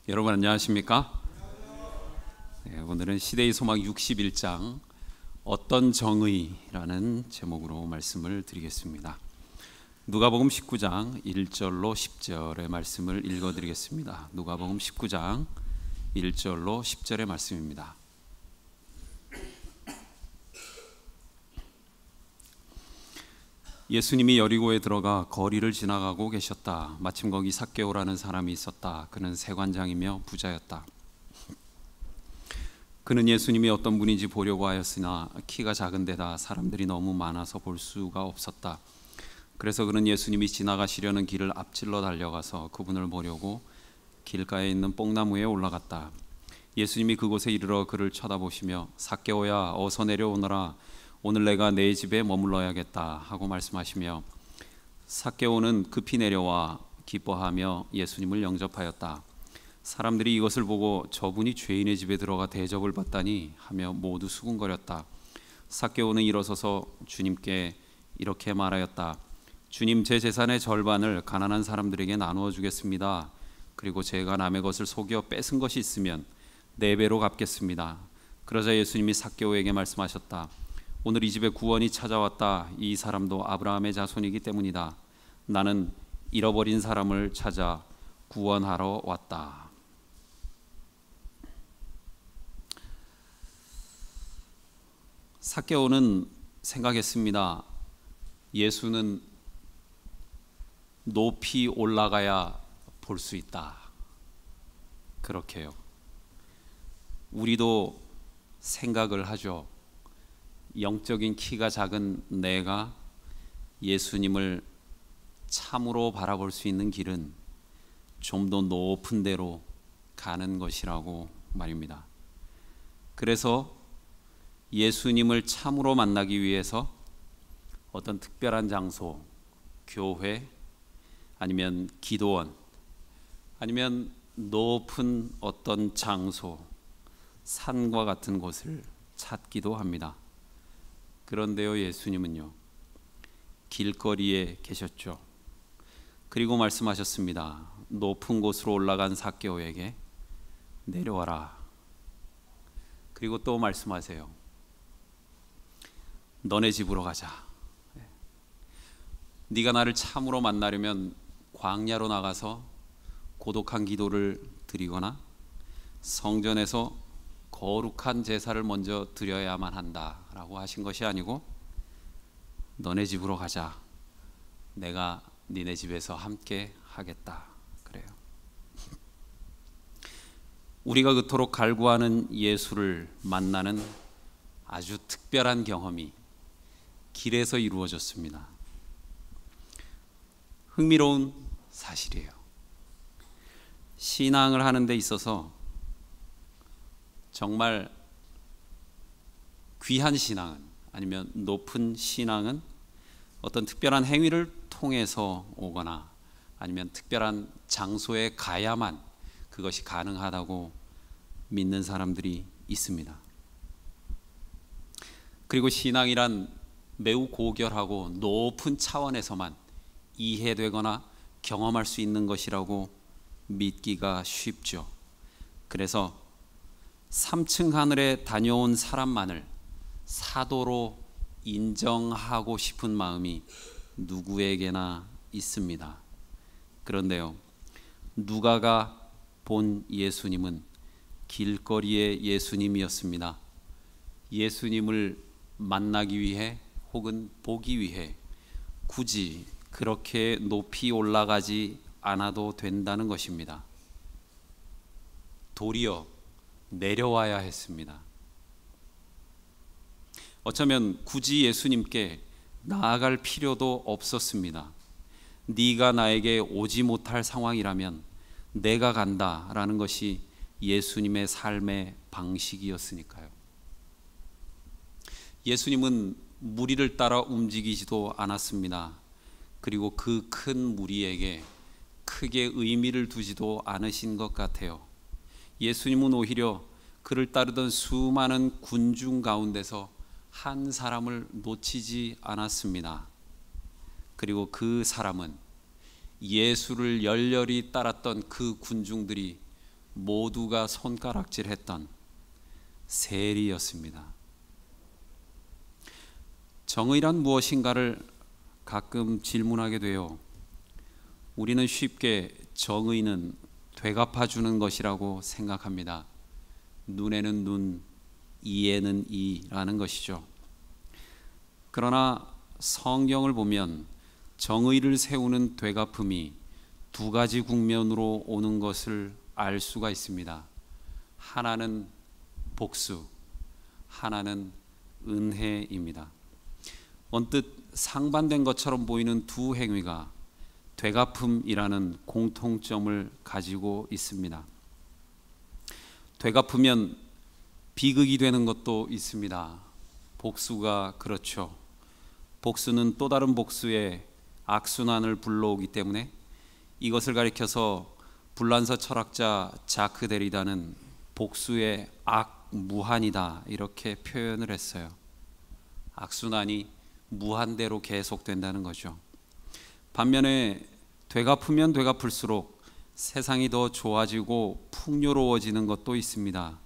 여러분 안녕하십니까? 네, 오늘은 시대의 소망 61장 어떤 정의라는 제목으로 말씀을 드리겠습니다. 누가복음 19장 1절로 10절의 말씀을 읽어드리겠습니다. 누가복음 19장 1절로 10절의 말씀입니다. 예수님이 여리고에 들어가 거리를 지나가고 계셨다. 마침 거기 삭개오라는 사람이 있었다. 그는 세관장이며 부자였다. 그는 예수님이 어떤 분인지 보려고 하였으나 키가 작은 데다 사람들이 너무 많아서 볼 수가 없었다. 그래서 그는 예수님이 지나가시려는 길을 앞질러 달려가서 그분을 보려고 길가에 있는 뽕나무에 올라갔다. 예수님이 그곳에 이르러 그를 쳐다보시며 삭개오야 어서 내려오너라. 오늘 내가 내 집에 머물러야겠다 하고 말씀하시며 삭개오는 급히 내려와 기뻐하며 예수님을 영접하였다. 사람들이 이것을 보고 저분이 죄인의 집에 들어가 대접을 받다니 하며 모두 수군거렸다. 삭개오는 일어서서 주님께 이렇게 말하였다. 주님, 제 재산의 절반을 가난한 사람들에게 나누어 주겠습니다. 그리고 제가 남의 것을 속여 뺏은 것이 있으면 4배로 갚겠습니다. 그러자 예수님이 삭개오에게 말씀하셨다. 오늘 이 집에 구원이 찾아왔다. 이 사람도 아브라함의 자손이기 때문이다. 나는 잃어버린 사람을 찾아 구원하러 왔다. 삭개오는 생각했습니다. 예수는 높이 올라가야 볼 수 있다. 그렇게요. 우리도 생각을 하죠. 영적인 키가 작은 내가 예수님을 참으로 바라볼 수 있는 길은 좀 더 높은 데로 가는 것이라고 말입니다. 그래서 예수님을 참으로 만나기 위해서 어떤 특별한 장소, 교회, 아니면 기도원, 아니면 높은 어떤 장소, 산과 같은 곳을 찾기도 합니다. 그런데요, 예수님은요, 길거리에 계셨죠. 그리고 말씀하셨습니다. 높은 곳으로 올라간 삭개오에게 내려와라. 그리고 또 말씀하세요. 너네 집으로 가자. 네가 나를 참으로 만나려면 광야로 나가서 고독한 기도를 드리거나 성전에서 거룩한 제사를 먼저 드려야만 한다라고 하신 것이 아니고 너네 집으로 가자. 내가 니네 집에서 함께 하겠다. 그래요. 우리가 그토록 갈구하는 예수를 만나는 아주 특별한 경험이 길에서 이루어졌습니다. 흥미로운 사실이에요. 신앙을 하는 데 있어서 정말 귀한 신앙은, 아니면 높은 신앙은 어떤 특별한 행위를 통해서 오거나 아니면 특별한 장소에 가야만 그것이 가능하다고 믿는 사람들이 있습니다. 그리고 신앙이란 매우 고결하고 높은 차원에서만 이해되거나 경험할 수 있는 것이라고 믿기가 쉽죠. 그래서 3층 하늘에 다녀온 사람만을 사도로 인정하고 싶은 마음이 누구에게나 있습니다. 그런데요, 누가가 본 예수님은 길거리의 예수님이었습니다. 예수님을 만나기 위해 혹은 보기 위해 굳이 그렇게 높이 올라가지 않아도 된다는 것입니다. 도리어 내려와야 했습니다. 어쩌면 굳이 예수님께 나아갈 필요도 없었습니다. 네가 나에게 오지 못할 상황이라면 내가 간다라는 것이 예수님의 삶의 방식이었으니까요. 예수님은 무리를 따라 움직이지도 않았습니다. 그리고 그 큰 무리에게 크게 의미를 두지도 않으신 것 같아요. 예수님은 오히려 그를 따르던 수많은 군중 가운데서 한 사람을 놓치지 않았습니다. 그리고 그 사람은 예수를 열렬히 따랐던 그 군중들이 모두가 손가락질했던 세리였습니다. 정의란 무엇인가를 가끔 질문하게 돼요. 우리는 쉽게 정의는 되갚아주는 것이라고 생각합니다. 눈에는 눈, 이에는 이라는 것이죠. 그러나 성경을 보면 정의를 세우는 되갚음이 두 가지 국면으로 오는 것을 알 수가 있습니다. 하나는 복수, 하나는 은혜입니다. 언뜻 상반된 것처럼 보이는 두 행위가 되갚음이라는 공통점을 가지고 있습니다. 되갚으면 비극이 되는 것도 있습니다. 복수가 그렇죠. 복수는 또 다른 복수의 악순환을 불러오기 때문에 이것을 가리켜서 불란서 철학자 자크 데리다는 복수의 악무한이다 이렇게 표현을 했어요. 악순환이 무한대로 계속된다는 거죠. 반면에 되갚으면 되갚을수록 세상이 더 좋아지고 풍요로워지는 것도 있습니다.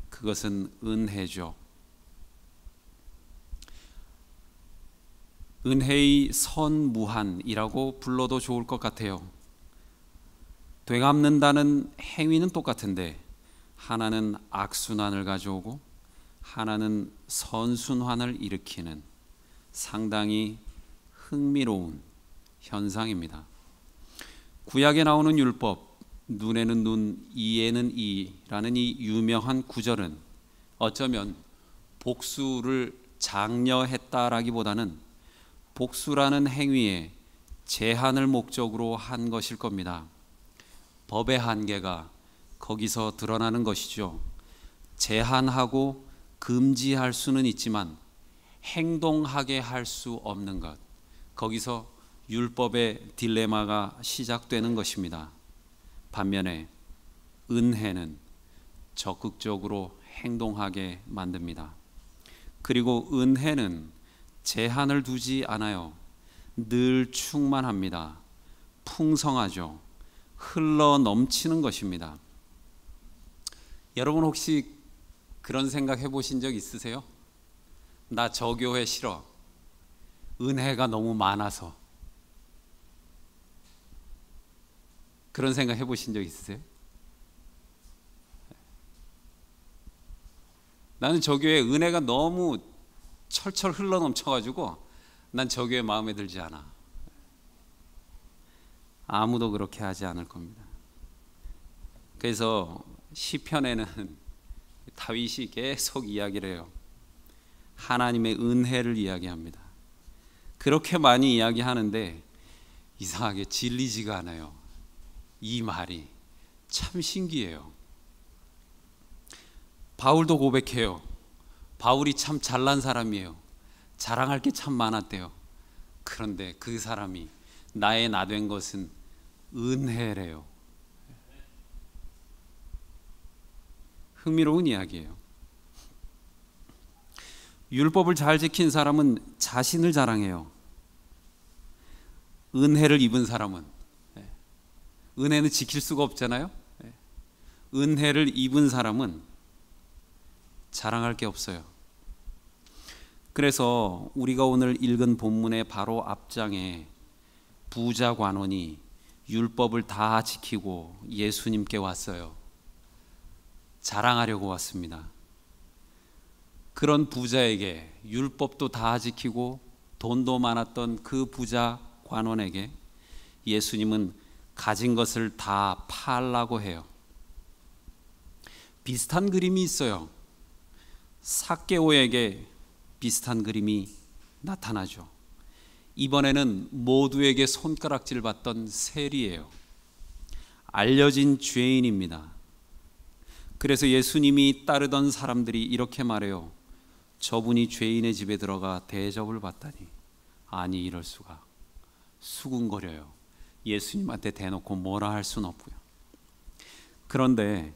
그것은 은혜죠. 은혜의 선무한이라고 불러도 좋을 것 같아요. 되갚는다는 행위는 똑같은데 하나는 악순환을 가져오고 하나는 선순환을 일으키는 상당히 흥미로운 현상입니다. 구약에 나오는 율법, 눈에는 눈, 이에는 이라는 이 유명한 구절은 어쩌면 복수를 장려했다라기보다는 복수라는 행위에 제한을 목적으로 한 것일 겁니다. 법의 한계가 거기서 드러나는 것이죠. 제한하고 금지할 수는 있지만 행동하게 할 수 없는 것, 거기서 율법의 딜레마가 시작되는 것입니다. 반면에 은혜는 적극적으로 행동하게 만듭니다. 그리고 은혜는 제한을 두지 않아요. 늘 충만합니다. 풍성하죠. 흘러 넘치는 것입니다. 여러분 혹시 그런 생각 해보신 적 있으세요? 나 저 교회 싫어. 은혜가 너무 많아서. 그런 생각 해보신 적 있으세요? 나는 저 교회 은혜가 너무 철철 흘러 넘쳐가지고 난 저 교회 마음에 들지 않아. 아무도 그렇게 하지 않을 겁니다. 그래서 시편에는 다윗이 계속 이야기를 해요. 하나님의 은혜를 이야기합니다. 그렇게 많이 이야기하는데 이상하게 질리지가 않아요. 이 말이 참 신기해요. 바울도 고백해요. 바울이 참 잘난 사람이에요. 자랑할 게 참 많았대요. 그런데 그 사람이 나의 나 된 것은 은혜래요. 흥미로운 이야기예요. 율법을 잘 지킨 사람은 자신을 자랑해요. 은혜를 입은 사람은, 은혜는 지킬 수가 없잖아요. 은혜를 입은 사람은 자랑할 게 없어요. 그래서 우리가 오늘 읽은 본문의 바로 앞장에 부자 관원이 율법을 다 지키고 예수님께 왔어요. 자랑하려고 왔습니다. 그런 부자에게, 율법도 다 지키고 돈도 많았던 그 부자 관원에게 예수님은 가진 것을 다 팔라고 해요. 비슷한 그림이 있어요. 삭개오에게 비슷한 그림이 나타나죠. 이번에는 모두에게 손가락질 받던 세리예요. 알려진 죄인입니다. 그래서 예수님이 따르던 사람들이 이렇게 말해요. 저분이 죄인의 집에 들어가 대접을 받다니. 아니, 이럴 수가. 수군거려요. 예수님한테 대놓고 뭐라 할 수는 없고요. 그런데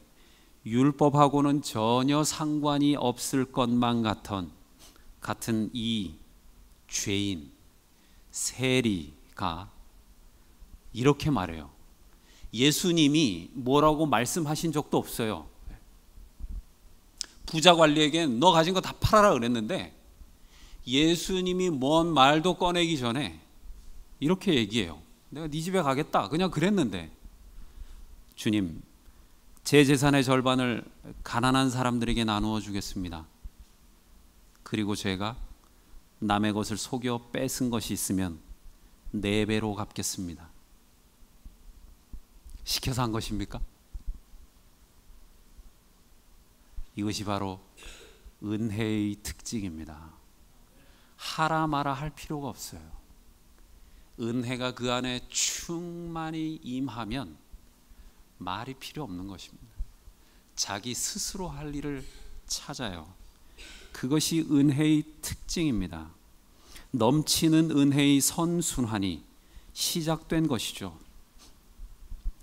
율법하고는 전혀 상관이 없을 것만 같은 이 죄인 세리가 이렇게 말해요. 예수님이 뭐라고 말씀하신 적도 없어요. 부자 관리에겐 너 가진 거 다 팔아라 그랬는데 예수님이 뭔 말도 꺼내기 전에 이렇게 얘기해요. 내가 네 집에 가겠다 그냥 그랬는데, 주님, 제 재산의 절반을 가난한 사람들에게 나누어 주겠습니다. 그리고 제가 남의 것을 속여 뺏은 것이 있으면 4배로 갚겠습니다. 시켜서 한 것입니까? 이것이 바로 은혜의 특징입니다. 하라 마라 할 필요가 없어요. 은혜가 그 안에 충만히 임하면 말이 필요 없는 것입니다. 자기 스스로 할 일을 찾아요. 그것이 은혜의 특징입니다. 넘치는 은혜의 선순환이 시작된 것이죠.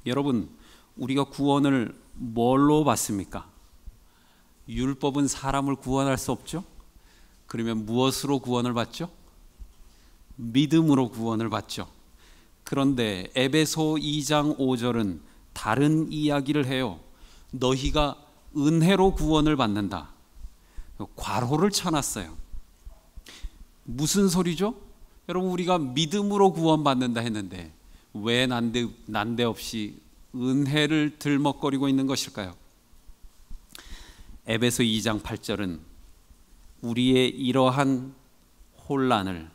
여러분, 우리가 구원을 뭘로 받습니까? 율법은 사람을 구원할 수 없죠? 그러면 무엇으로 구원을 받죠? 믿음으로 구원을 받죠. 그런데 에베소 2장 5절은 다른 이야기를 해요. 너희가 은혜로 구원을 받는다. 괄호를 쳐놨어요. 무슨 소리죠? 여러분, 우리가 믿음으로 구원받는다 했는데 왜 난데없이 은혜를 들먹거리고 있는 것일까요? 에베소 2장 8절은 우리의 이러한 혼란을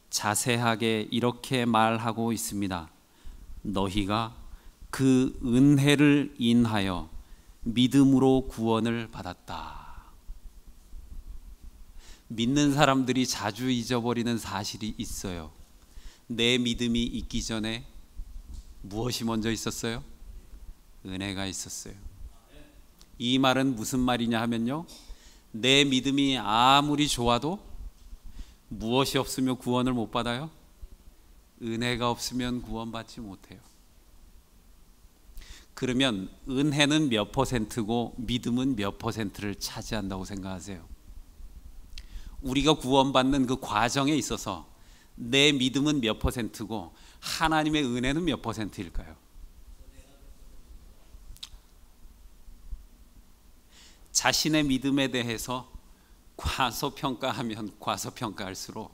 자세하게 이렇게 말하고 있습니다. 너희가 그 은혜를 인하여 믿음으로 구원을 받았다. 믿는 사람들이 자주 잊어버리는 사실이 있어요. 내 믿음이 있기 전에 무엇이 먼저 있었어요? 은혜가 있었어요. 이 말은 무슨 말이냐 하면요, 내 믿음이 아무리 좋아도 무엇이 없으면 구원을 못 받아요? 은혜가 없으면 구원받지 못해요. 그러면 은혜는 몇 퍼센트고 믿음은 몇 퍼센트를 차지한다고 생각하세요? 우리가 구원받는 그 과정에 있어서 내 믿음은 몇 퍼센트고 하나님의 은혜는 몇 퍼센트일까요? 자신의 믿음에 대해서 과소평가하면 과소평가할수록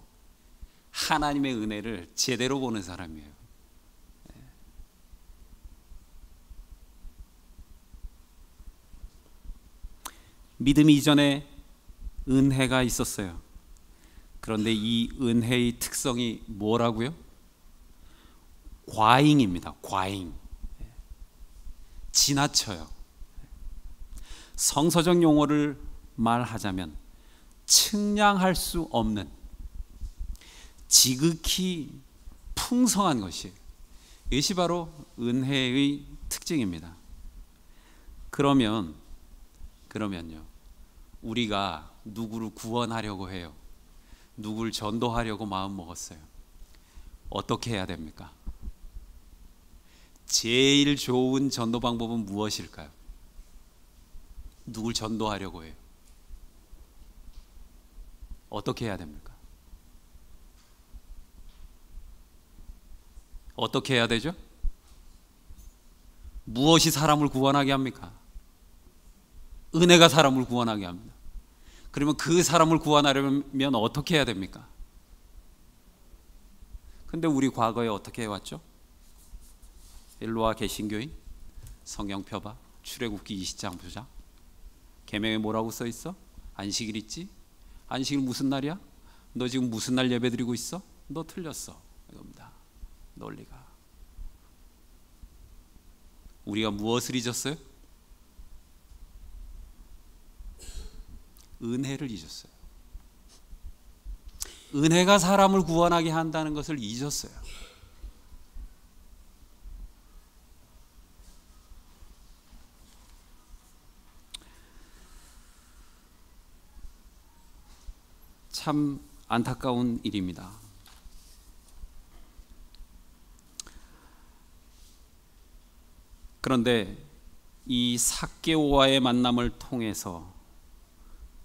하나님의 은혜를 제대로 보는 사람이에요. 믿음 이전에 은혜가 있었어요. 그런데 이 은혜의 특성이 뭐라고요? 과잉입니다. 과잉. 지나쳐요. 성서적 용어를 말하자면 측량할 수 없는 지극히 풍성한 것이에요. 이것이 바로 은혜의 특징입니다. 그러면요, 우리가 누구를 구원하려고 해요. 누구를 전도하려고 마음 먹었어요. 어떻게 해야 됩니까? 제일 좋은 전도 방법은 무엇일까요? 누굴 전도하려고 해요. 어떻게 해야 됩니까? 어떻게 해야 되죠? 무엇이 사람을 구원하게 합니까? 은혜가 사람을 구원하게 합니다. 그러면 그 사람을 구원하려면 어떻게 해야 됩니까? 근데 우리 과거에 어떻게 해왔죠? 일로와 개신교인, 성경 펴봐, 출애굽기 20장 보자. 계명에 뭐라고 써 있어? 안식일 있지? 안식일 무슨 날이야? 너 지금 무슨 날 예배드리고 있어? 너 틀렸어. 이겁니다. 논리가. 우리가 무엇을 잊었어요? 은혜를 잊었어요. 은혜가 사람을 구원하게 한다는 것을 잊었어요. 참 안타까운 일입니다. 그런데 이 삭개오와의 만남을 통해서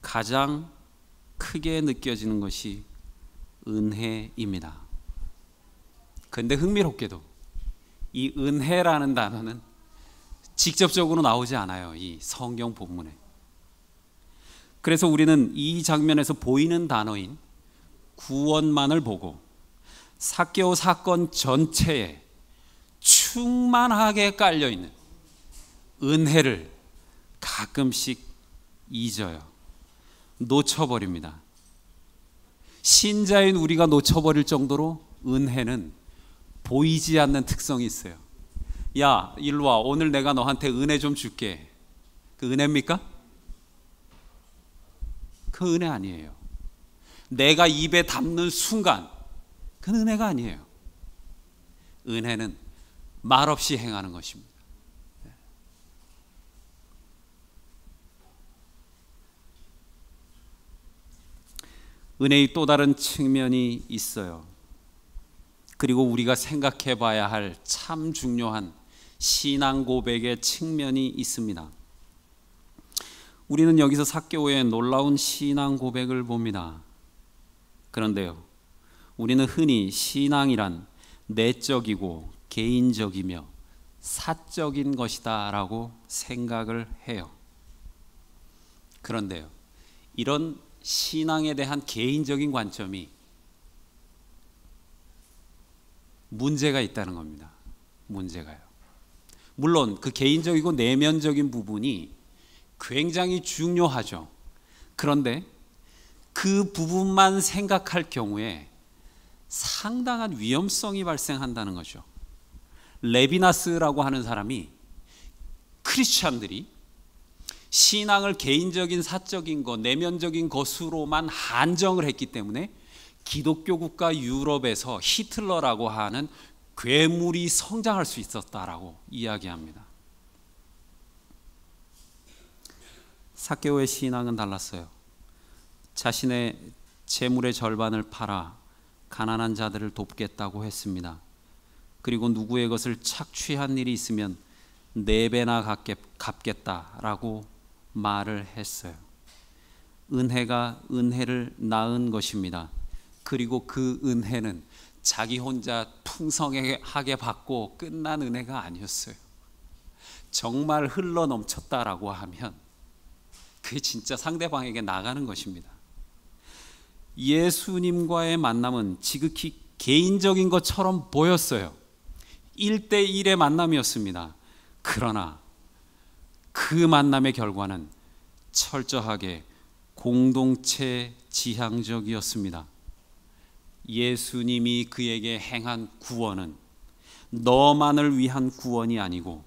가장 크게 느껴지는 것이 은혜입니다. 그런데 흥미롭게도 이 은혜라는 단어는 직접적으로 나오지 않아요, 이 성경 본문에. 그래서 우리는 이 장면에서 보이는 단어인 구원만을 보고 삭개오 사건 전체에 충만하게 깔려있는 은혜를 가끔씩 잊어요. 놓쳐버립니다. 신자인 우리가 놓쳐버릴 정도로 은혜는 보이지 않는 특성이 있어요. 야, 일로 와. 오늘 내가 너한테 은혜 좀 줄게. 그 은혜입니까? 그 은혜 아니에요. 내가 입에 담는 순간, 그 은혜가 아니에요. 은혜는 말없이 행하는 것입니다. 은혜의 또 다른 측면이 있어요. 그리고 우리가 생각해 봐야 할 참 중요한 신앙 고백의 측면이 있습니다. 우리는 여기서 삭개오의 놀라운 신앙 고백을 봅니다. 그런데요, 우리는 흔히 신앙이란 내적이고 개인적이며 사적인 것이다 라고 생각을 해요. 그런데요, 이런 신앙에 대한 개인적인 관점이 문제가 있다는 겁니다. 문제가요. 물론 그 개인적이고 내면적인 부분이 굉장히 중요하죠. 그런데 그 부분만 생각할 경우에 상당한 위험성이 발생한다는 거죠. 레비나스라고 하는 사람이 크리스찬들이 신앙을 개인적인 사적인 것, 내면적인 것으로만 한정을 했기 때문에 기독교 국가 유럽에서 히틀러라고 하는 괴물이 성장할 수 있었다라고 이야기합니다. 삭개오의 신앙은 달랐어요. 자신의 재물의 절반을 팔아 가난한 자들을 돕겠다고 했습니다. 그리고 누구의 것을 착취한 일이 있으면 4배나 갚겠다라고 말을 했어요. 은혜가 은혜를 낳은 것입니다. 그리고 그 은혜는 자기 혼자 풍성하게 받고 끝난 은혜가 아니었어요. 정말 흘러 넘쳤다라고 하면 그게 진짜 상대방에게 나가는 것입니다. 예수님과의 만남은 지극히 개인적인 것처럼 보였어요. 1대1의 만남이었습니다. 그러나 그 만남의 결과는 철저하게 공동체 지향적이었습니다. 예수님이 그에게 행한 구원은 너만을 위한 구원이 아니고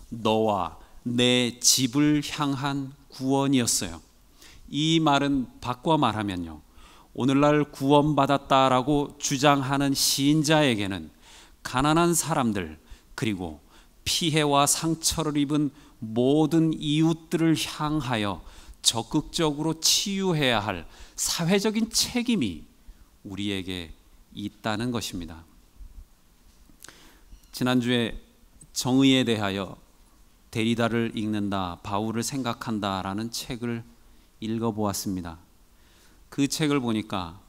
너와 내 집을 향한 구원이었어요. 이 말은 바꿔 말하면요, 오늘날 구원받았다라고 주장하는 신자에게는 가난한 사람들, 그리고 피해와 상처를 입은 모든 이웃들을 향하여 적극적으로 치유해야 할 사회적인 책임이 우리에게 있다는 것입니다. 지난주에 정의에 대하여 데리다를 읽는다, 바울을 생각한다라는 책을 읽어보았습니다. 그 책을 보니까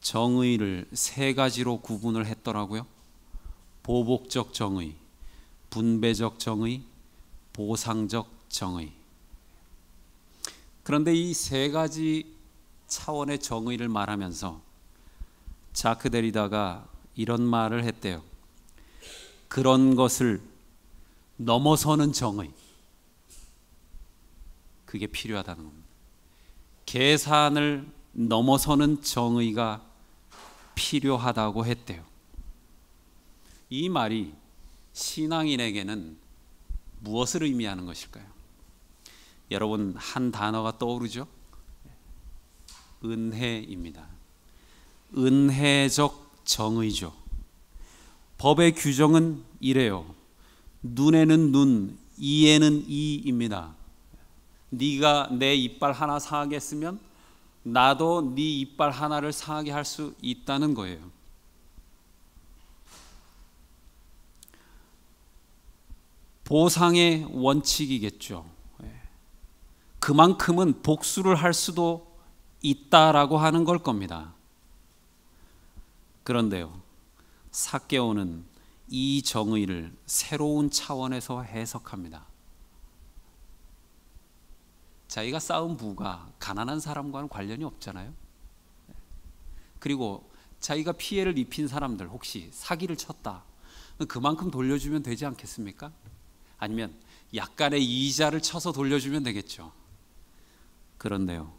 정의를 3가지로 구분을 했더라고요. 보복적 정의, 분배적 정의, 보상적 정의. 그런데 이 3가지 차원의 정의를 말하면서 자크 데리다가 이런 말을 했대요. 그런 것을 넘어서는 정의, 그게 필요하다는 겁니다. 계산을 넘어서는 정의가 필요하다고 했대요. 이 말이 신앙인에게는 무엇을 의미하는 것일까요? 여러분, 한 단어가 떠오르죠? 은혜입니다. 은혜적 정의죠. 법의 규정은 이래요. 눈에는 눈, 이에는 이입니다. 네가 내 이빨 하나 상하게 했으면 나도 네 이빨 하나를 상하게 할 수 있다는 거예요. 보상의 원칙이겠죠. 그만큼은 복수를 할 수도 있다라고 하는 걸 겁니다. 그런데요, 삭개오는 이 정의를 새로운 차원에서 해석합니다. 자기가 쌓은 부가 가난한 사람과는 관련이 없잖아요. 그리고 자기가 피해를 입힌 사람들 혹시 사기를 쳤다, 그만큼 돌려주면 되지 않겠습니까? 아니면 약간의 이자를 쳐서 돌려주면 되겠죠. 그런데요,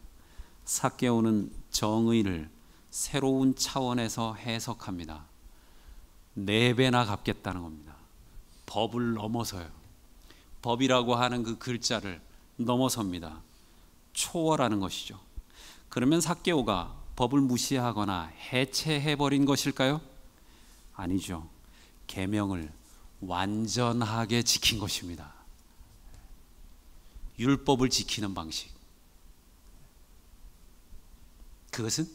삭개오는 정의를 새로운 차원에서 해석합니다. 4배나 갚겠다는 겁니다. 법을 넘어서요. 법이라고 하는 그 글자를 넘어섭니다. 초월하는 것이죠. 그러면 삭개오가 법을 무시하거나 해체해버린 것일까요? 아니죠. 계명을 완전하게 지킨 것입니다. 율법을 지키는 방식. 그것은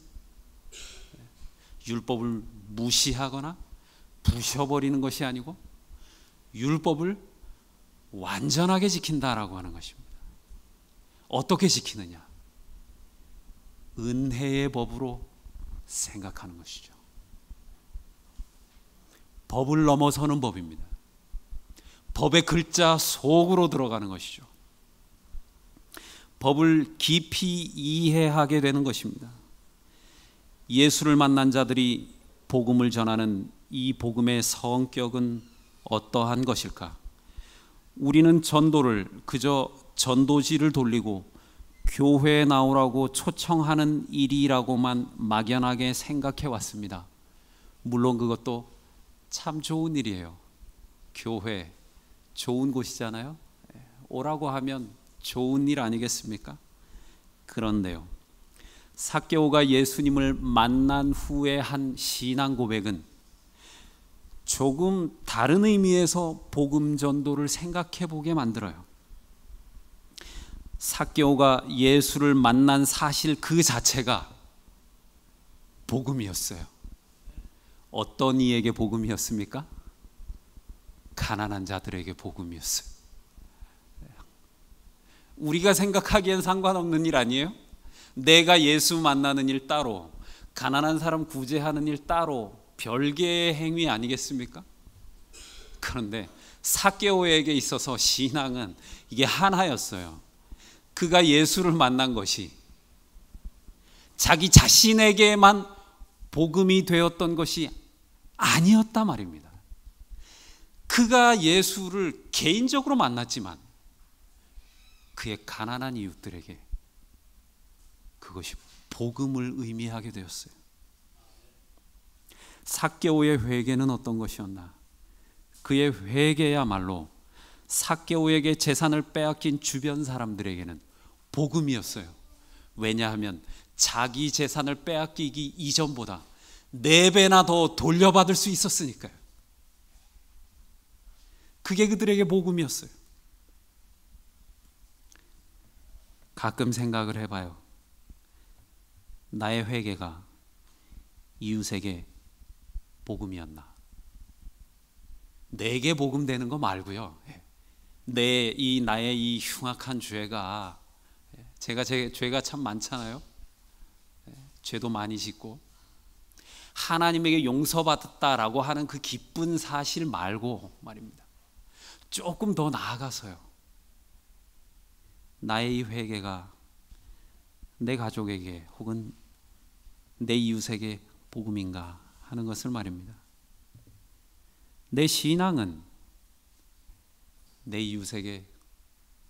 율법을 무시하거나 부셔버리는 것이 아니고 율법을 완전하게 지킨다라고 하는 것입니다. 어떻게 지키느냐? 은혜의 법으로 생각하는 것이죠. 법을 넘어서는 법입니다. 법의 글자 속으로 들어가는 것이죠. 법을 깊이 이해하게 되는 것입니다. 예수를 만난 자들이 복음을 전하는 이 복음의 성격은 어떠한 것일까? 우리는 전도를 그저 전도지를 돌리고 교회에 나오라고 초청하는 일이라고만 막연하게 생각해 왔습니다. 물론 그것도 참 좋은 일이에요. 교회 좋은 곳이잖아요. 오라고 하면 좋은 일 아니겠습니까? 그런데요, 삭개오가 예수님을 만난 후에 한 신앙 고백은 조금 다른 의미에서 복음 전도를 생각해 보게 만들어요. 삭개오가 예수를 만난 사실 그 자체가 복음이었어요. 어떤 이에게 복음이었습니까? 가난한 자들에게 복음이었어요. 우리가 생각하기엔 상관없는 일 아니에요? 내가 예수 만나는 일 따로, 가난한 사람 구제하는 일 따로, 별개의 행위 아니겠습니까? 그런데 삭개오에게 있어서 신앙은 이게 하나였어요. 그가 예수를 만난 것이 자기 자신에게만 복음이 되었던 것이 아니었단 말입니다. 그가 예수를 개인적으로 만났지만 그의 가난한 이웃들에게 그것이 복음을 의미하게 되었어요. 삭개오의 회개는 어떤 것이었나? 그의 회개야말로 삭개오에게 재산을 빼앗긴 주변 사람들에게는 복음이었어요. 왜냐하면 자기 재산을 빼앗기기 이전보다 4배나 더 돌려받을 수 있었으니까요. 그게 그들에게 복음이었어요. 가끔 생각을 해봐요. 나의 회개가 이웃에게 복음이었나? 내게 복음 되는 거 말고요. 나의 이 흉악한 죄가, 제 죄가 참 많잖아요. 죄도 많이 짓고 하나님에게 용서받았다라고 하는 그 기쁜 사실 말고 말입니다. 조금 더 나아가서요. 나의 이 회개가 내 가족에게 혹은 내 이웃에게 복음인가 하는 것을 말입니다. 내 신앙은 내 이웃에게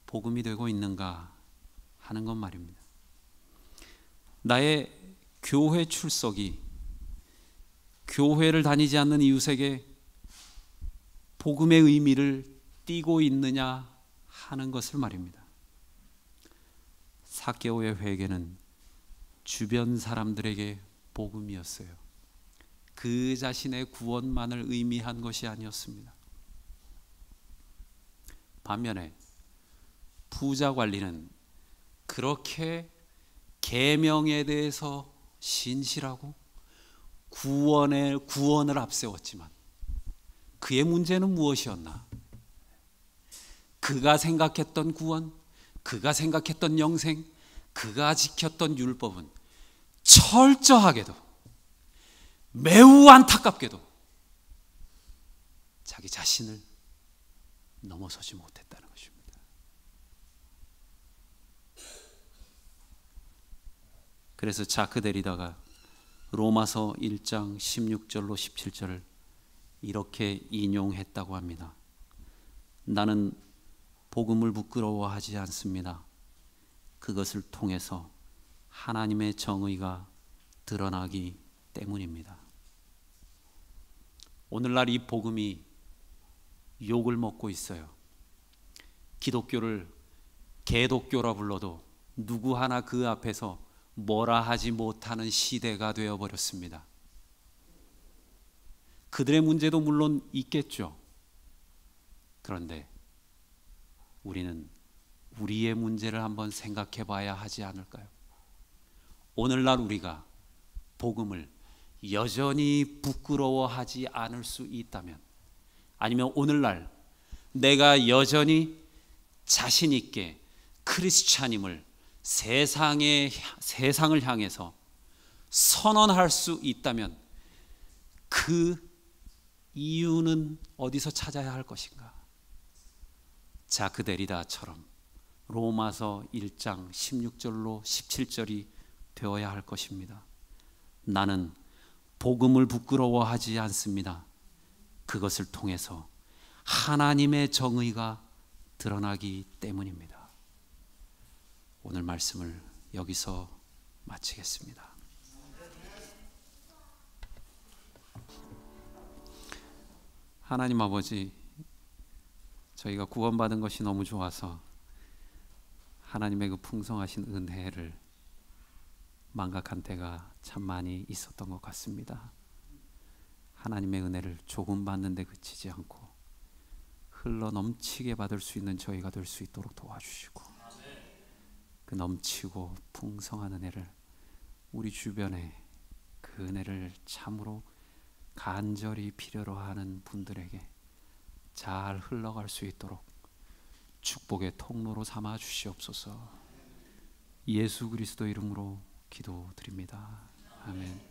복음이 되고 있는가 하는 것 말입니다. 나의 교회 출석이 교회를 다니지 않는 이웃에게 복음의 의미를 띠고 있느냐 하는 것을 말입니다. 삭개오의 회개는 주변 사람들에게 복음이었어요. 그 자신의 구원만을 의미한 것이 아니었습니다. 반면에 부자 관리는 그렇게 계명에 대해서 신실하고 구원을 앞세웠지만 그의 문제는 무엇이었나? 그가 생각했던 구원, 그가 생각했던 영생, 그가 지켰던 율법은 철저하게도 매우 안타깝게도 자기 자신을 넘어서지 못했다는 것입니다. 그래서 자크 데리다가 로마서 1장 16절로 17절을 이렇게 인용했다고 합니다. 나는 복음을 부끄러워하지 않습니다. 그것을 통해서 하나님의 정의가 드러나기 때문입니다. 오늘날 이 복음이 욕을 먹고 있어요. 기독교를 개독교라 불러도 누구 하나 그 앞에서 뭐라 하지 못하는 시대가 되어버렸습니다. 그들의 문제도 물론 있겠죠. 그런데 우리는 우리의 문제를 한번 생각해 봐야 하지 않을까요? 오늘날 우리가 복음을 여전히 부끄러워하지 않을 수 있다면, 아니면 오늘날 내가 여전히 자신 있게 크리스찬임을 세상을 향해서 선언할 수 있다면 그 이유는 어디서 찾아야 할 것인가? 자크 데리다처럼 로마서 1장 16절로 17절이 되어야 할 것입니다. 나는 복음을 부끄러워하지 않습니다. 그것을 통해서 하나님의 정의가 드러나기 때문입니다. 오늘 말씀을 여기서 마치겠습니다. 하나님 아버지, 저희가 구원받은 것이 너무 좋아서 하나님의 그 풍성하신 은혜를 망각한 때가 참 많이 있었던 것 같습니다. 하나님의 은혜를 조금 받는데 그치지 않고 흘러 넘치게 받을 수 있는 저희가 될 수 있도록 도와주시고, 그 넘치고 풍성한 은혜를 우리 주변에 그 은혜를 참으로 간절히 필요로 하는 분들에게 잘 흘러갈 수 있도록 축복의 통로로 삼아 주시옵소서. 예수 그리스도 이름으로 기도드립니다. 아멘.